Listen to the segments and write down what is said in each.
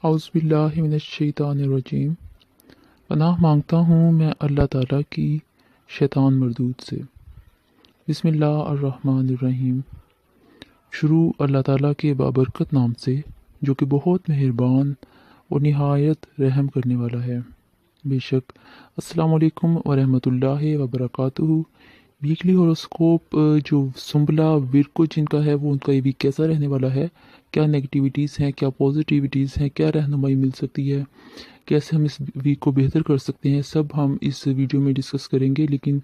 औज़ुबिल्लाहि मिनश्शैतानिर्रजीम। पनाह मांगता हूँ मैं अल्लाह ताला की शैतान मरदूद से। बिस्मिल्लाहिर्रहमानिर्रहीम। शुरू अल्लाह ताला के बाबरकत नाम से जो कि बहुत मेहरबान और निहायत रहम करने वाला है। बेशक। अस्सलामु अलैकुम वरहमतुल्लाहि वबरकातुहू। वीकली हॉरोस्कोप जो सुंबला विरको जिनका है वो उनका ये वीक कैसा रहने वाला है, क्या नेगेटिविटीज़ हैं, क्या पॉजिटिविटीज़ हैं, क्या रहनुमाई मिल सकती है, कैसे हम इस वीक को बेहतर कर सकते हैं, सब हम इस वीडियो में डिस्कस करेंगे। लेकिन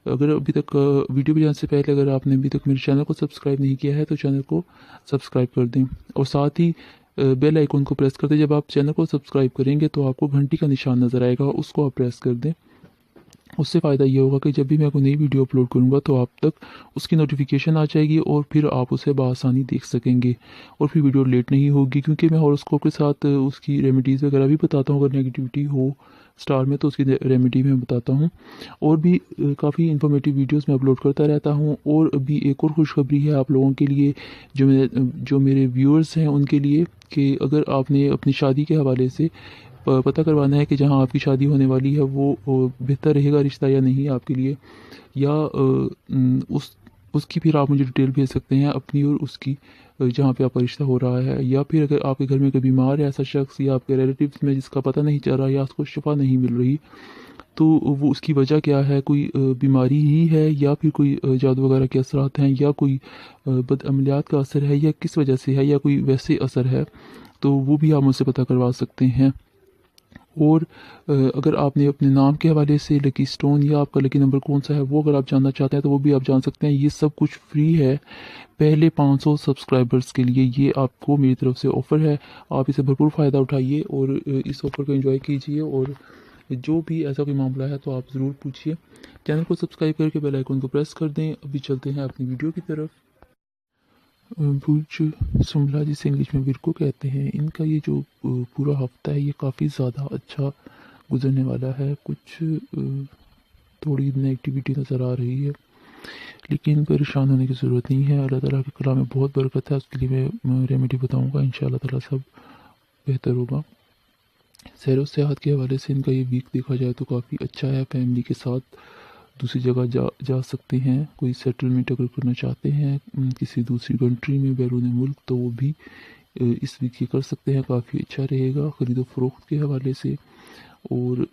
अगर अभी तक वीडियो पे जाने से पहले अगर आपने अभी तक मेरे चैनल को सब्सक्राइब नहीं किया है तो चैनल को सब्सक्राइब कर दें और साथ ही बेल आइकन को प्रेस कर दें। जब आप चैनल को सब्सक्राइब करेंगे तो आपको घंटी का निशान नज़र आएगा, उसको आप प्रेस कर दें। उससे फ़ायदा ये होगा कि जब भी मैं कोई नई वीडियो अपलोड करूँगा तो आप तक उसकी नोटिफिकेशन आ जाएगी और फिर आप उसे बआसानी देख सकेंगे और फिर वीडियो लेट नहीं होगी, क्योंकि मैं हॉरोस्कोप के साथ उसकी रेमेडीज़ वगैरह भी बताता हूँ। अगर नेगेटिविटी हो स्टार में तो उसकी रेमेडी मैं बताता हूँ और भी काफ़ी इन्फॉर्मेटिव वीडियोस मैं अपलोड करता रहता हूँ। और अभी एक और खुशखबरी है आप लोगों के लिए, जो मेरे व्यूअर्स हैं उनके लिए, कि अगर आपने अपनी शादी के हवाले से पता करवाना है कि जहां आपकी शादी होने वाली है वो बेहतर रहेगा रिश्ता या नहीं आपके लिए, या उसकी फिर आप मुझे डिटेल भेज सकते हैं अपनी और उसकी, जहाँ पे आपका रिश्ता हो रहा है। या फिर अगर आपके घर में कोई बीमार है ऐसा शख्स या आपके रिलेटिव्स में जिसका पता नहीं चल रहा या उसको शिफा नहीं मिल रही, तो वो उसकी वजह क्या है, कोई बीमारी ही है या फिर कोई जादू वगैरह के असरात हैं या कोई बदअमलियात का असर है या किस वजह से है या कोई वैसे असर है, तो वो भी आप मुझसे पता करवा सकते हैं। और अगर आपने अपने नाम के हवाले से लकी स्टोन या आपका लकी नंबर कौन सा है वो अगर आप जानना चाहते हैं तो वो भी आप जान सकते हैं। ये सब कुछ फ्री है पहले 500 सब्सक्राइबर्स के लिए। ये आपको मेरी तरफ से ऑफ़र है, आप इसे भरपूर फ़ायदा उठाइए और इस ऑफ़र को एंजॉय कीजिए। और जो भी ऐसा कोई मामला है तो आप ज़रूर पूछिए। चैनल को सब्सक्राइब करके बेल आइकन को प्रेस कर दें। अभी चलते हैं अपनी वीडियो की तरफ। बुर्ज सुमला जिसे इंग्लिश में विरको कहते हैं, इनका ये जो पूरा हफ्ता है ये काफ़ी ज़्यादा अच्छा गुजरने वाला है। कुछ थोड़ी नेगेटिविटी नज़र आ रही है, लेकिन परेशान होने की ज़रूरत नहीं है। अल्लाह ताला के कलाम में बहुत बरकत है, उसके लिए मैं रेमेडी बताऊंगा। इंशाअल्लाह ताला सब बेहतर होगा। सैर व सेहत के हवाले से इनका ये वीक देखा जाए तो काफ़ी अच्छा है। फैमिली के साथ दूसरी जगह जा सकते हैं। कोई सेटलमेंट अगर करना चाहते हैं किसी दूसरी कंट्री में बैरून मुल्क तो वो भी इस वीक ये कर सकते हैं, काफ़ी अच्छा रहेगा ख़रीदो फरोख्त के हवाले से। और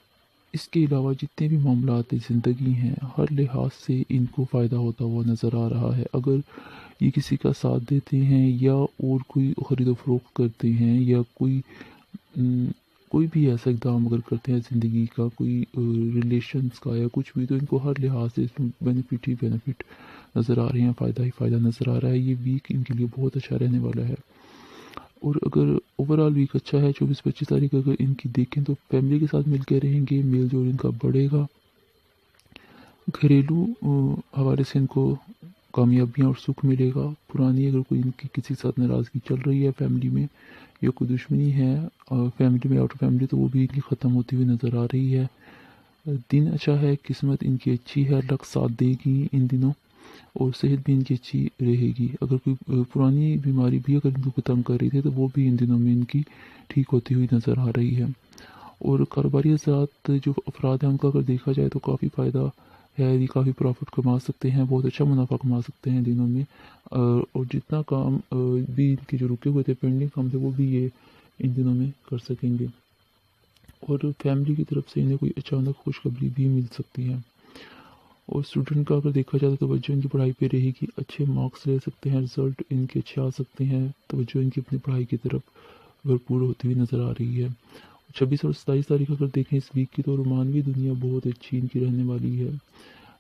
इसके अलावा जितने भी मामलात ज़िंदगी हैं हर लिहाज से इनको फ़ायदा होता हुआ नज़र आ रहा है। अगर ये किसी का साथ देते हैं या और कोई ख़रीदो फरोख्त करते हैं या कोई भी ऐसा इक़दाम अगर करते हैं ज़िंदगी का, कोई रिलेशंस का या कुछ भी, तो इनको हर लिहाज से इसमें बेनिफिट ही बेनिफिट नज़र आ रहे हैं, फ़ायदा ही फ़ायदा नज़र आ रहा है। ये वीक इनके लिए बहुत अच्छा रहने वाला है। और अगर ओवरऑल वीक अच्छा है 24-25 तारीख अगर इनकी देखें तो फैमिली के साथ मिल के रहेंगे, मेल जोल इनका बढ़ेगा। घरेलू हवाले से इनको कामयाबियाँ और सुख मिलेगा। पुरानी अगर कोई इनकी किसी के साथ नाराज़गी चल रही है फैमिली में या कोई दुश्मनी है फैमिली में आउट फैमिली, तो वो भी इनकी ख़त्म होती हुई नज़र आ रही है। दिन अच्छा है, किस्मत इनकी अच्छी है, लक साथ देगी इन दिनों और सेहत भी इनकी अच्छी रहेगी। अगर कोई पुरानी बीमारी भी अगर इनको तंग कर रही थी तो वो भी इन दिनों में इनकी ठीक होती हुई नज़र आ रही है। और कारोबारी हज़रात जो अफराद हैं उनका अगर देखा जाए तो काफ़ी फ़ायदा है, ये काफ़ी प्रॉफिट कमा सकते हैं, बहुत अच्छा मुनाफा कमा सकते हैं दिनों में। और जितना काम भी इनके जो रुके हुए थे पेंडिंग काम थे वो भी ये इन दिनों में कर सकेंगे। और फैमिली की तरफ से इन्हें कोई अचानक खुशखबरी भी मिल सकती है। और स्टूडेंट का अगर देखा जाए तो तवज्जो इनकी पढ़ाई पे रहेगी, अच्छे मार्क्स ले सकते हैं, रिज़ल्ट इनके अच्छे आ सकते हैं, तवज्जो इनकी अपनी पढ़ाई की तरफ भरपूर होती हुई नज़र आ रही है। 26 और 27 तारीख अगर देखें इस वीक की तो रोमानवी दुनिया बहुत अच्छी इनकी रहने वाली है।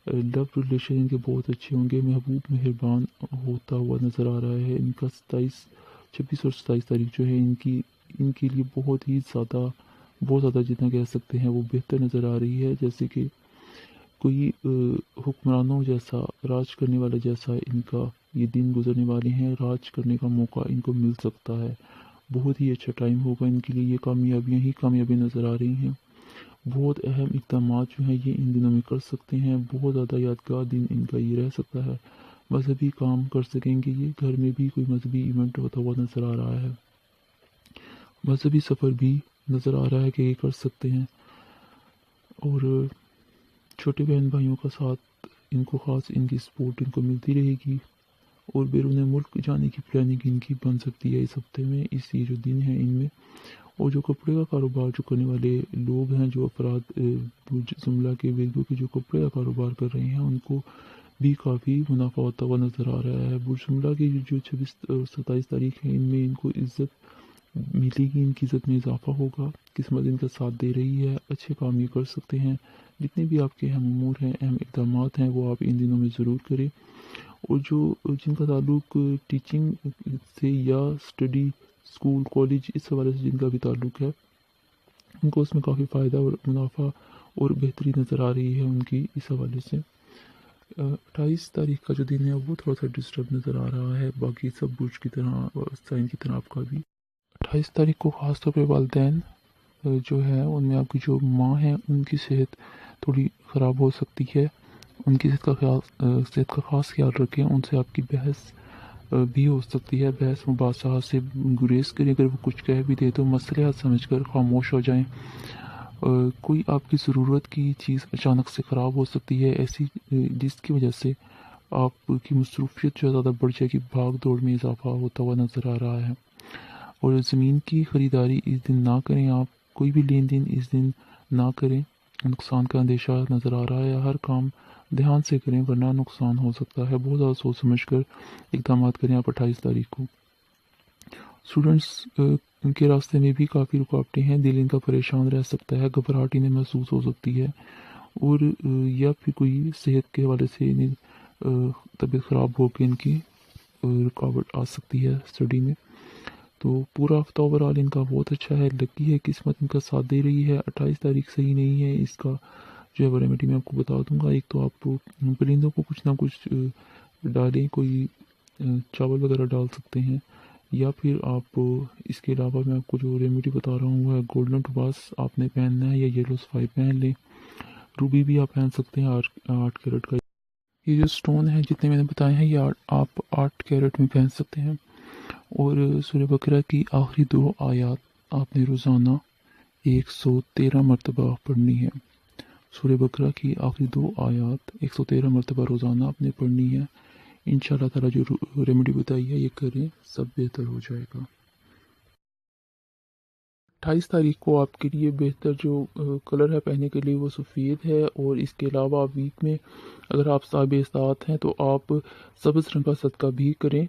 लव रिलेशन इनके बहुत अच्छे होंगे, महबूब मेहरबान होता हुआ नज़र आ रहा है। इनका 26 और 27 तारीख जो है इनके लिए बहुत ज़्यादा जितना कह सकते हैं वो बेहतर नज़र आ रही है। जैसे कि कोई हुक्मरानों जैसा, राज करने वाला जैसा इनका ये दिन गुजरने वाले हैं। राज करने का मौका इनको मिल सकता है, बहुत ही अच्छा टाइम होगा इनके लिए। ये कामयाबियाँ ही कामयाबियाँ नज़र आ रही हैं। बहुत अहम इक़दामात जो हैं ये इन दिनों में कर सकते हैं। बहुत ज़्यादा यादगार दिन इनका ये रह सकता है। मजहबी काम कर सकेंगे ये, घर में भी कोई मजहबी इवेंट होता हुआ नज़र आ रहा है। مذہبی سفر بھی نظر آ رہا ہے کہ یہ کر سکتے ہیں، اور چھوٹے بہن بھائیوں کا ساتھ ان کو خاص ان کی سپورٹ ان کو ملتی رہے گی، اور بیرون ملک جانے کی پلاننگ ان کی بن سکتی ہے اس ہفتے میں، اسی جو دن ہیں ان میں۔ اور جو کپڑے کا کاروبار جو کرنے والے لوگ ہیں، جو افراد برج زملہ کے ویگو کے جو کپڑے کا کاروبار کر رہے ہیں، ان کو بھی کافی منافع ہوتا ہوا نظر آ رہا ہے۔ برج زملہ کی جو 26 اور 27 تاریخ ہے، ان میں ان کو عزت ملے گی، ان کی عزت میں اضافہ ہوگا، قسمت ان کا ساتھ دے رہی ہے، اچھے کام یہ کر سکتے ہیں۔ جتنے بھی آپ کے اہم امور ہیں، اہم اقدامات ہیں، وہ آپ ان دنوں میں ضرور کریں، اور جن کا تعلق ٹیچنگ سے یا اسٹڈی اسکول کالج اس حوالے سے جن کا بھی تعلق ہے، ان کو اس میں کافی فائدہ اور منافع اور بہتری نظر آ رہی ہے ان کی اس حوالے سے۔ 28 تاریخ کا جو دن ہے وہ تھوڑا سا ڈسٹرب نظر آ رہا ہے، باقی سب برج کی طرح اور سائن کی طرح آپ کا بھی۔ 28 تاریخ کو خاص طور پہ والدین جو ہے ان میں آپ کی جو ماں ہیں ان کی صحت تھوڑی خراب ہو سکتی ہے، ان کی صحت کا خاص خیال رکھیں، ان سے آپ کی بحث بھی ہو سکتی ہے، بحث مباحثہ سے گریز کریں، اگر وہ کچھ کہہ بھی دے تو مسئلہ سمجھ کر خاموش ہو جائیں۔ کوئی آپ کی ضرورت کی چیز اچانک سے خراب ہو سکتی ہے ایسی، جس کی وجہ سے آپ کی مصروفیت جو زیادہ بڑھ جائے گی، بھاگ دوڑ میں اضافہ ہوتا ہوا نظر آ رہا ہے۔ اور زمین کی خریداری اس دن نہ کریں، آپ کوئی بھی لین دین اس دن نہ کریں، نقصان کا اندیشہ نظر آ رہا ہے، ہر کام دھیان سے کریں ورنہ نقصان ہو سکتا ہے، بہت زیادہ سوچ سمجھ کر اقدامات کریں آپ 28 تاریخ کو۔ اسٹوڈنٹس کے راستے میں بھی کافی رکاوٹیں ہیں، دل ان کا پریشان رہ سکتا ہے، گھبراہٹ انہیں محسوس ہو سکتی ہے، اور یا پھر کوئی صحت کے حوالے سے انہیں طبیعت خراب ہو کے ان کی رکاوٹ آ سکتی ہے اسٹڈی میں۔ تو پورا ہفتہ اوورآل ان کا بہت اچھا ہے، لکی ہے، قسمت ان کا ساتھ دے رہی ہے۔ 28 تاریخ صحیح نہیں ہے، اس کا جو ہے ریمیڈی میں آپ کو بتا دوں گا۔ ایک تو آپ پرندوں کو کچھ نہ کچھ ڈالیں، کوئی چاول وغیرہ ڈال سکتے ہیں، یا پھر آپ اس کے علاوہ میں آپ کو جو ریمیڈی بتا رہا ہوں وہ ہے گولڈن ٹوباس آپ نے پہننا ہے، یا یلو صفائی پہن لیں، روبی بھی آپ پہن سکتے ہیں 8 کیرٹ کا۔ یہ جو سٹون ہے جتنے میں نے بتائے ہیں یہ آپ 8 کیرٹ میں پہن سکتے ہیں۔ اور سورہ بقرہ کی آخری 2 آیات آپ نے روزانہ 113 مرتبہ پڑھنی ہے۔ سورہ بقرہ کی آخری 2 آیات 113 مرتبہ روزانہ آپ نے پڑھنی ہے۔ انشاءاللہ تعالیٰ جو ریمیڈی بتائی ہے یہ کریں، سب بہتر ہو جائے گا۔ 28 تاریخ کو آپ کے لیے بہتر جو کلر ہے پہننے کے لیے وہ سفید ہے، اور اس کے علاوہ ویک میں اگر آپ صاحب استطاعت ہیں تو آپ سبز رنگ کا صدقہ بھی کریں۔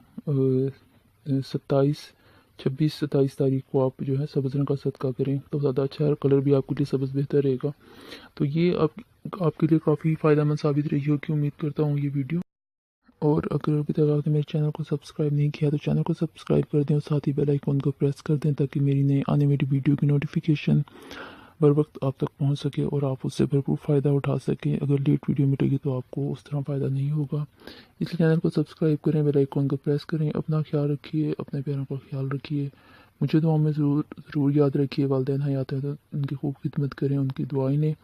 26 تاریخ کو آپ جو ہے سبز رنگ کا صدقہ کریں تو زیادہ اچھا ہے، کلر بھی آپ کے لیے سبز بہتر رہے گا۔ تو یہ آپ کے لیے کافی فائدہ مند ثابت رہی ہوگی، امید کرتا ہوں یہ ویڈیو۔ اور اگر ابھی تک آپ نے میرے چینل کو سبسکرائب نہیں کیا تو چینل کو سبسکرائب کر دیں، اور ساتھ ہی بیل آئیکن کو پریس کر دیں تاکہ میری نئے آنے والی ویڈیو کی نوٹیفیکیشن بر وقت آپ تک پہنچ سکے اور آپ اس سے بھرپور فائدہ اٹھا سکیں۔ اگر لیٹ ویڈیو ملے گی تو آپ کو اس طرح فائدہ نہیں ہوگا، اس لیے چینل کو سبسکرائب کریں، بیل آئیکن کو پریس کریں۔ اپنا خیال رکھیے، اپنے پیاروں کا خیال رکھیے، مجھے دعاؤں میں ضرور یاد رکھیے۔ والدین حیات ہیں تو ان کی خوب خدمت کریں، ان کی دعائیں لیں۔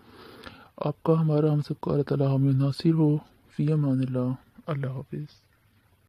آپ کا، ہمارا، ہم سب کا اللہ تعالیٰ حامی و ناصر ہو۔ فی امان اللہ، اللہ حافظ۔